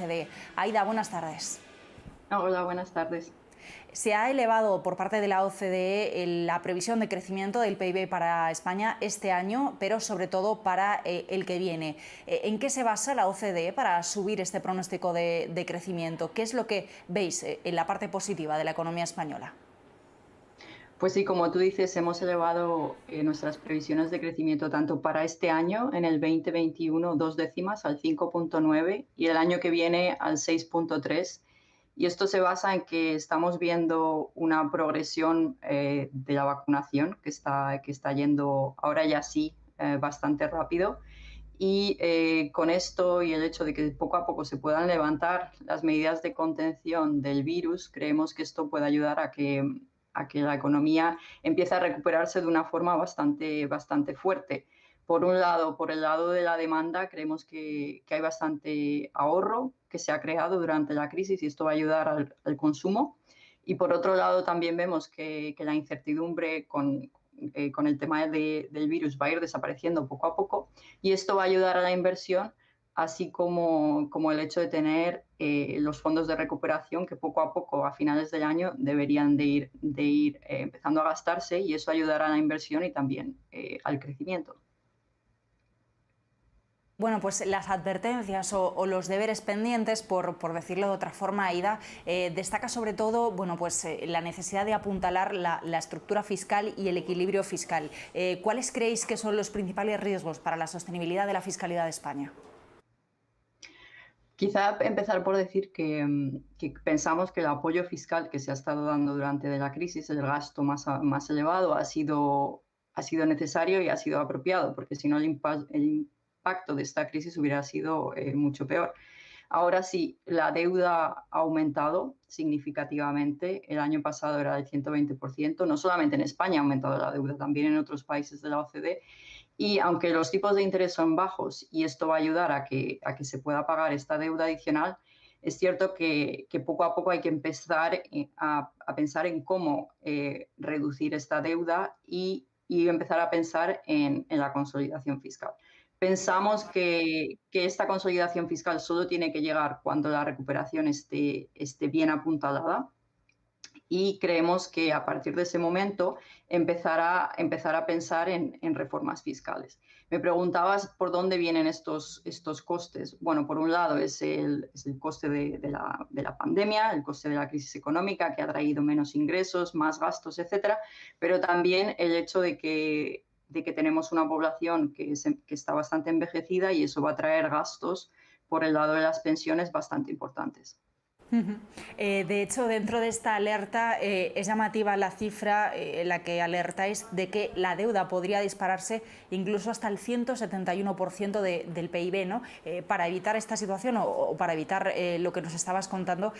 OCDE. Aida, buenas tardes. Hola, buenas tardes. Se ha elevado por parte de la OCDE la previsión de crecimiento del PIB para España este año, pero sobre todo para el que viene. ¿En qué se basa la OCDE para subir este pronóstico de crecimiento? ¿Qué es lo que veis en la parte positiva de la economía española? Pues sí, como tú dices, hemos elevado nuestras previsiones de crecimiento tanto para este año, en el 2021, dos décimas al 5,9 y el año que viene al 6,3. Y esto se basa en que estamos viendo una progresión de la vacunación que está yendo ahora ya sí bastante rápido. Y con esto y el hecho de que poco a poco se puedan levantar las medidas de contención del virus, creemos que esto puede ayudar a que la economía empiece a recuperarse de una forma bastante fuerte. Por un lado, por el lado de la demanda, creemos que hay bastante ahorro que se ha creado durante la crisis y esto va a ayudar al consumo. Y por otro lado, también vemos que la incertidumbre con el tema del virus va a ir desapareciendo poco a poco y esto va a ayudar a la inversión, así como el hecho de tener los fondos de recuperación que poco a poco a finales del año deberían de ir empezando a gastarse y eso ayudará a la inversión y también al crecimiento. Bueno, pues las advertencias o los deberes pendientes, por decirlo de otra forma, Aida, destaca sobre todo la necesidad de apuntalar la estructura fiscal y el equilibrio fiscal. ¿Cuáles creéis que son los principales riesgos para la sostenibilidad de la fiscalidad de España? Quizá empezar por decir que pensamos que el apoyo fiscal que se ha estado dando durante la crisis, el gasto más elevado, ha sido necesario y ha sido apropiado, porque si no el impacto de esta crisis hubiera sido mucho peor. Ahora sí, la deuda ha aumentado significativamente. El año pasado era del 120%. No solamente en España ha aumentado la deuda, también en otros países de la OCDE. Y aunque los tipos de interés son bajos y esto va a ayudar a que se pueda pagar esta deuda adicional, es cierto que poco a poco hay que empezar a pensar en cómo reducir esta deuda y empezar a pensar en la consolidación fiscal. Pensamos que esta consolidación fiscal solo tiene que llegar cuando la recuperación esté bien apuntalada y creemos que a partir de ese momento empezar a pensar en reformas fiscales. Me preguntabas por dónde vienen estos costes. Bueno, por un lado es el coste de la pandemia, el coste de la crisis económica que ha traído menos ingresos, más gastos, etcétera, pero también el hecho de que tenemos una población que está bastante envejecida y eso va a traer gastos por el lado de las pensiones bastante importantes. De hecho, dentro de esta alerta es llamativa la cifra en la que alertáis de que la deuda podría dispararse incluso hasta el 171% del PIB, ¿no? Para evitar esta situación o para evitar lo que nos estabas contando,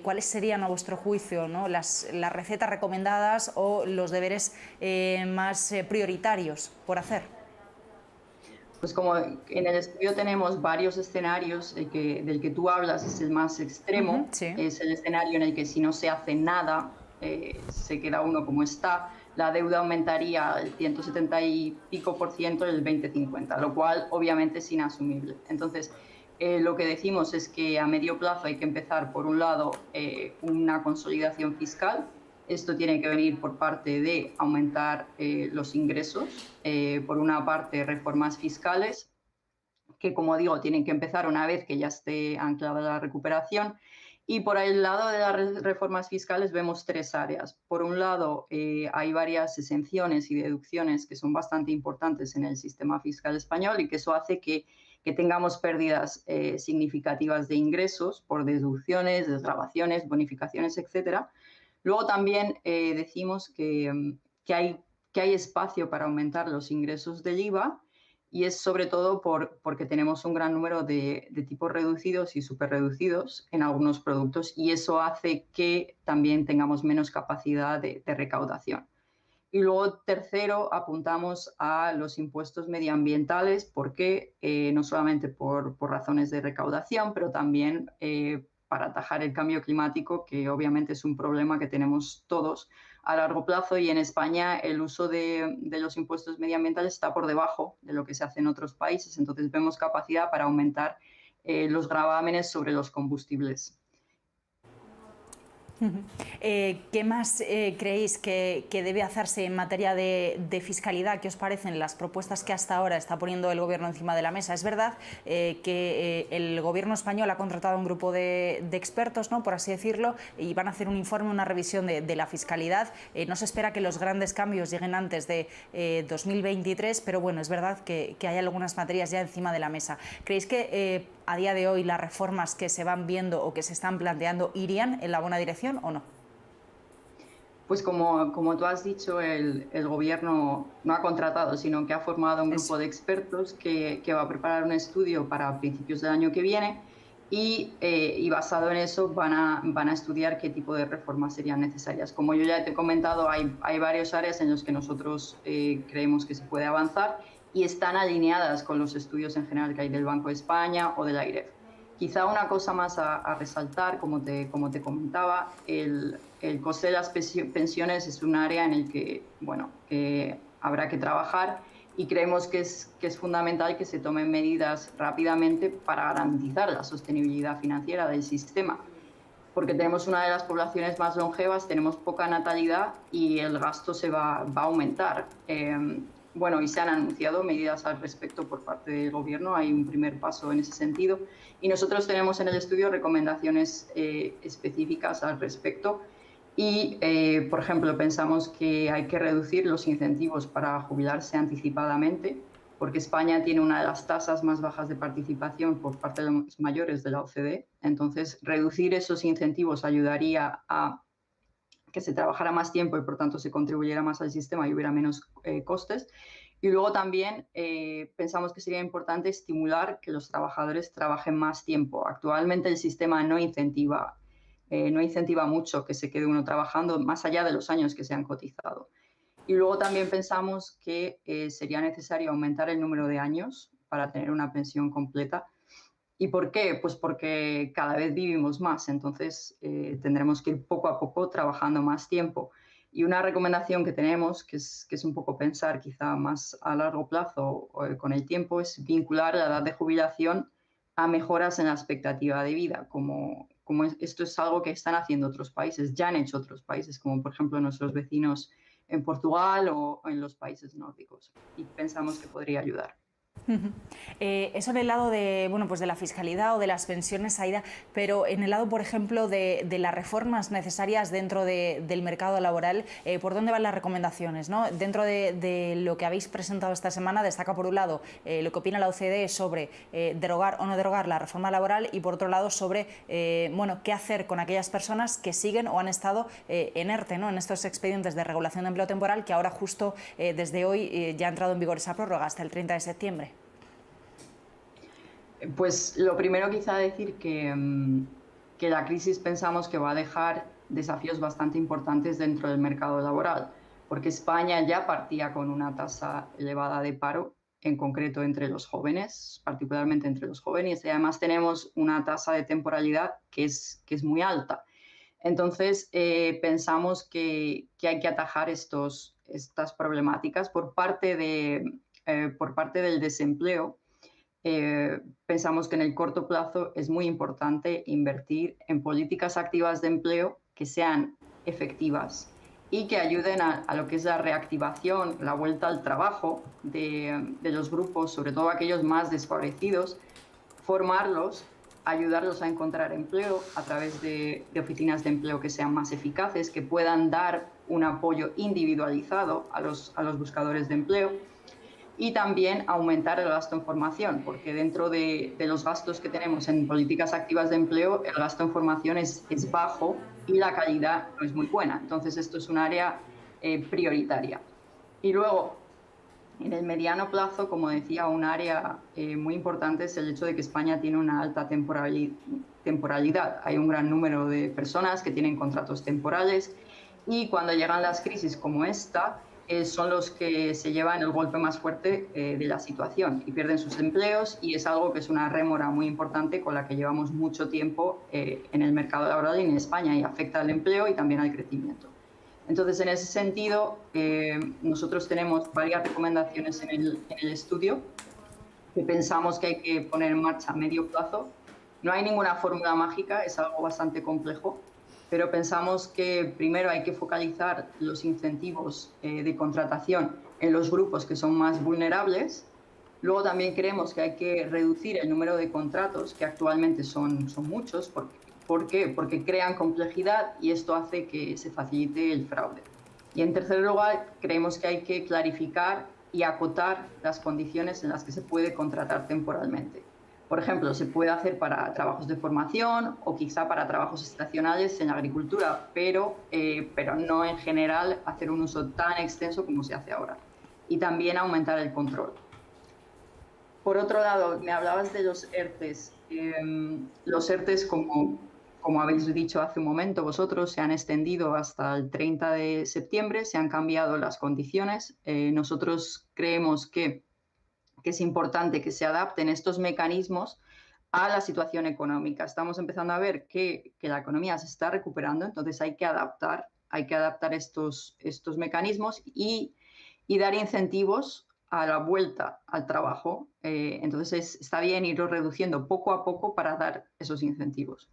¿cuáles serían a vuestro juicio, ¿no? las recetas recomendadas o los deberes más prioritarios por hacer? Pues como en el estudio tenemos varios escenarios, del que tú hablas es el más Ujú, extremo, sí. es el escenario en el que si no se hace nada, se queda uno como está, la deuda aumentaría al 170 y pico por ciento en el 2050, lo cual obviamente es inasumible. Entonces, lo que decimos es que a medio plazo hay que empezar, por un lado, una consolidación fiscal. Esto tiene que venir por parte de aumentar los ingresos, por una parte reformas fiscales, que como digo, tienen que empezar una vez que ya esté anclada la recuperación. Y por el lado de las reformas fiscales vemos tres áreas. Por un lado, hay varias exenciones y deducciones que son bastante importantes en el sistema fiscal español y que eso hace que tengamos pérdidas significativas de ingresos por deducciones, desgravaciones, bonificaciones, etcétera. Luego también decimos que hay espacio para aumentar los ingresos del IVA y es sobre todo porque tenemos un gran número de tipos reducidos y superreducidos en algunos productos y eso hace que también tengamos menos capacidad de recaudación. Y luego, tercero, apuntamos a los impuestos medioambientales, porque no solamente por razones de recaudación, pero también para atajar el cambio climático, que obviamente es un problema que tenemos todos a largo plazo. Y en España el uso de los impuestos medioambientales está por debajo de lo que se hace en otros países. Entonces vemos capacidad para aumentar los gravámenes sobre los combustibles. ¿Qué más creéis que debe hacerse en materia de fiscalidad? ¿Qué os parecen las propuestas que hasta ahora está poniendo el Gobierno encima de la mesa? Es verdad que el Gobierno español ha contratado un grupo de expertos, ¿no?, por así decirlo, y van a hacer un informe, una revisión de la fiscalidad. No se espera que los grandes cambios lleguen antes de 2023, pero bueno, es verdad que hay algunas materias ya encima de la mesa. ¿Creéis que a día de hoy las reformas que se van viendo o que se están planteando irían en la buena dirección o no? Pues como tú has dicho, el Gobierno no ha contratado, sino que ha formado un grupo de expertos que va a preparar un estudio para principios del año que viene y basado en eso van a estudiar qué tipo de reformas serían necesarias. Como yo ya te he comentado, hay varias áreas en las que nosotros creemos que se puede avanzar y están alineadas con los estudios en general que hay del Banco de España o del AIREF. Quizá una cosa más a resaltar, como te comentaba, el coste de las pensiones es un área en el que, bueno, habrá que trabajar y creemos que es fundamental que se tomen medidas rápidamente para garantizar la sostenibilidad financiera del sistema, porque tenemos una de las poblaciones más longevas, tenemos poca natalidad y el gasto se va a aumentar. Bueno, y se han anunciado medidas al respecto por parte del Gobierno, hay un primer paso en ese sentido y nosotros tenemos en el estudio recomendaciones específicas al respecto y, por ejemplo, pensamos que hay que reducir los incentivos para jubilarse anticipadamente porque España tiene una de las tasas más bajas de participación por parte de los mayores de la OCDE, entonces reducir esos incentivos ayudaría a que se trabajara más tiempo y por tanto se contribuyera más al sistema y hubiera menos costes. Y luego también pensamos que sería importante estimular que los trabajadores trabajen más tiempo. Actualmente el sistema no incentiva mucho que se quede uno trabajando más allá de los años que se han cotizado. Y luego también pensamos que sería necesario aumentar el número de años para tener una pensión completa. ¿Y por qué? Pues porque cada vez vivimos más, entonces tendremos que ir poco a poco trabajando más tiempo. Y una recomendación que tenemos, que es un poco pensar quizá más a largo plazo con el tiempo, es vincular la edad de jubilación a mejoras en la expectativa de vida, como esto es algo que están haciendo otros países, ya han hecho otros países, como por ejemplo nuestros vecinos en Portugal o en los países nórdicos. Y pensamos que podría ayudar. Eso en el lado de, bueno, pues de la fiscalidad o de las pensiones, Aida, pero en el lado, por ejemplo, de las reformas necesarias dentro del mercado laboral, ¿por dónde van las recomendaciones, ¿no? Dentro de lo que habéis presentado esta semana, destaca por un lado lo que opina la OCDE sobre derogar o no derogar la reforma laboral y por otro lado sobre bueno, qué hacer con aquellas personas que siguen o han estado en ERTE, ¿no?, en estos expedientes de regulación de empleo temporal que ahora justo desde hoy ya ha entrado en vigor esa prórroga hasta el 30 de septiembre. Pues lo primero quizá decir que la crisis pensamos que va a dejar desafíos bastante importantes dentro del mercado laboral, porque España ya partía con una tasa elevada de paro, en concreto entre los jóvenes, particularmente entre los jóvenes, y además tenemos una tasa de temporalidad que es muy alta. Entonces, pensamos que hay que atajar estas problemáticas por parte del desempleo. Pensamos que en el corto plazo es muy importante invertir en políticas activas de empleo que sean efectivas y que ayuden a lo que es la reactivación, la vuelta al trabajo de los grupos, sobre todo aquellos más desfavorecidos, formarlos, ayudarlos a encontrar empleo a través de oficinas de empleo que sean más eficaces, que puedan dar un apoyo individualizado a los buscadores de empleo y también aumentar el gasto en formación, porque dentro de los gastos que tenemos en políticas activas de empleo, el gasto en formación es bajo y la calidad no es muy buena. Entonces, esto es un área prioritaria. Y luego, en el mediano plazo, como decía, un área muy importante es el hecho de que España tiene una alta temporalidad. Hay un gran número de personas que tienen contratos temporales y cuando llegan las crisis como esta, son los que se llevan el golpe más fuerte de la situación y pierden sus empleos y es algo que es una rémora muy importante con la que llevamos mucho tiempo en el mercado laboral y en España y afecta al empleo y también al crecimiento. Entonces, en ese sentido, nosotros tenemos varias recomendaciones en el estudio que pensamos que hay que poner en marcha a medio plazo. No hay ninguna fórmula mágica, es algo bastante complejo, pero pensamos que primero hay que focalizar los incentivos de contratación en los grupos que son más vulnerables. Luego también creemos que hay que reducir el número de contratos, que actualmente son muchos. ¿Por qué? Porque crean complejidad y esto hace que se facilite el fraude. Y en tercer lugar, creemos que hay que clarificar y acotar las condiciones en las que se puede contratar temporalmente. Por ejemplo, se puede hacer para trabajos de formación o quizá para trabajos estacionales en la agricultura, pero no en general hacer un uso tan extenso como se hace ahora. Y también aumentar el control. Por otro lado, me hablabas de los ERTEs. Los ERTEs, como habéis dicho hace un momento vosotros, se han extendido hasta el 30 de septiembre, se han cambiado las condiciones. Nosotros creemos que es importante que se adapten estos mecanismos a la situación económica. Estamos empezando a ver que la economía se está recuperando, entonces hay que adaptar estos mecanismos y dar incentivos a la vuelta al trabajo. Entonces está bien irlo reduciendo poco a poco para dar esos incentivos.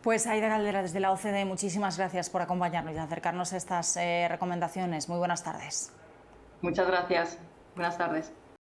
Pues Aida Caldera, desde la OCDE, muchísimas gracias por acompañarnos y acercarnos a estas recomendaciones. Muy buenas tardes. Muchas gracias. Buenas tardes.